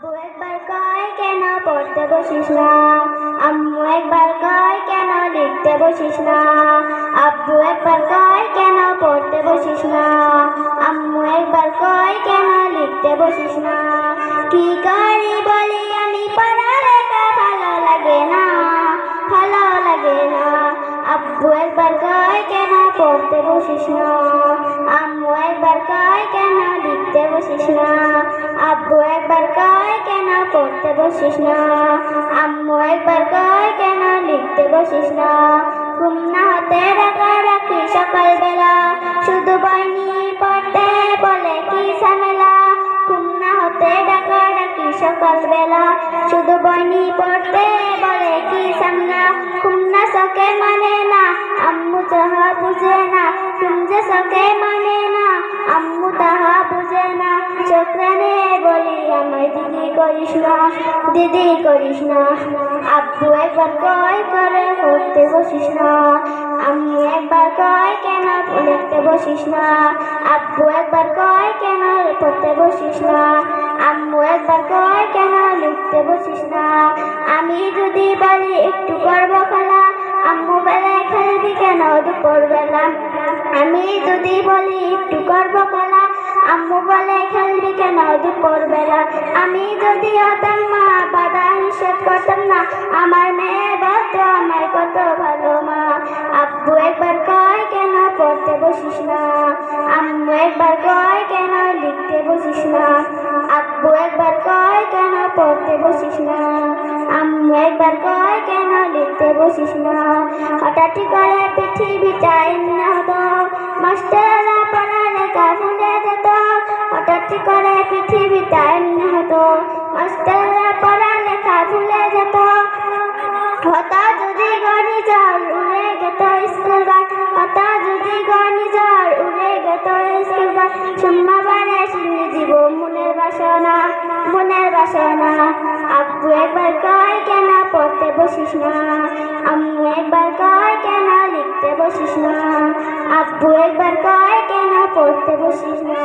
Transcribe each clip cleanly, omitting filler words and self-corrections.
আব্বু একবার কয় কেন পড়তে বসিস না, আম্মু একবার কয় কেন লিখতে বসিস না। আব্বু একবার কয় কেন পড়তে বসিস না, আম্মু একবার কয় কেন লিখতে বসিস না। কি করি বলি আমি, পড়ালেখা ভালো লাগে না, ভালো লাগে না। আব্বু একবার কয় কেন পড়তে বসিস না, আম্মু একবার কয় কেন লিখতে বসিস না। আব্বু একবার কয় কেন পড়তে বসিস না, আম্মু একবার কয় কেন লিখতে বসিস না। ঘুম না হতে রাখি সকালবেলা, শুধু বই নিয়ে পড়তে বলে কি ঝামেলা। ঘুম না হতে রাখি সকালবেলা, শুধু বই নিয়ে পড়তে বলে কি ঝামেলা। ঘুম না সকে মানে না, আম্মু তাহা বুঝে না। ঘুম যে সকে মানে না, আম্মু তাহা বুঝে না। চোখরানে বলি আমায় দিদি করিস না, দিদি করিস না। আব্বু একবার কয় করে পড়তে বসিস না, আম্মু একবার কয় কেন লিখতে বসিস না। আব্বু একবার কয় কেন পড়তে বসিস না, আম্মু একবার কয় কেন লিখতে বসিস না। আমি যদি বলি একটু করবো খেলা, আম্মু বেলায় খেলবি কেন দুপুর বেলা। আমি যদি বলি একটু করবো খেলা, আম্মু বলে খেলবি কেন দুপুর বেলা। আমি যদি হতাম মা, বাধা নিষেধ করতাম না। আমার মেয়ে বলতো আমায় কত ভালো মা। আব্বু একবার কয় কেন পড়তে বসিস না, আম্মু একবার কয় কেন লিখতে বসিস না। আব্বু একবার কয় কেন পড়তে বসিস না, আম্মু একবার কয় কেন লিখতে বসিস না। হঠাৎ করে পৃথিবীটা এমনি হতো, মাস্টাররা পড়ালেখা ভুলে যেত। হঠাৎ করে পৃথিবীটা এমনি হতো, মাস্টাররা পড়ালেখা ভুলে যেত। হঠাৎ যদি গনি জল উড়ে যেত স্কুল বাস, হঠাৎ যদি গনি জল উড়ে যেত স্কুল বাস। সুম্মা বারে সিন্নি জীব মনের বাসনা, মনের বাসনা। আব্বু একবার কয় কেন পড়তে বসিস না, আম্মু একবার কয় কেন লিখতে বসিস না। আব্বু একবার কয় কেন পড়তে বসিস না,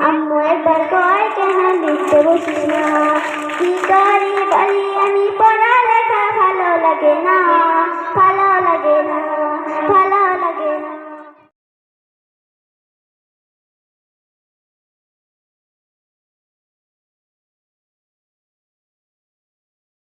আম্মু একবার কয় কেন লিখতে বসিস না। কি করি বলি আমি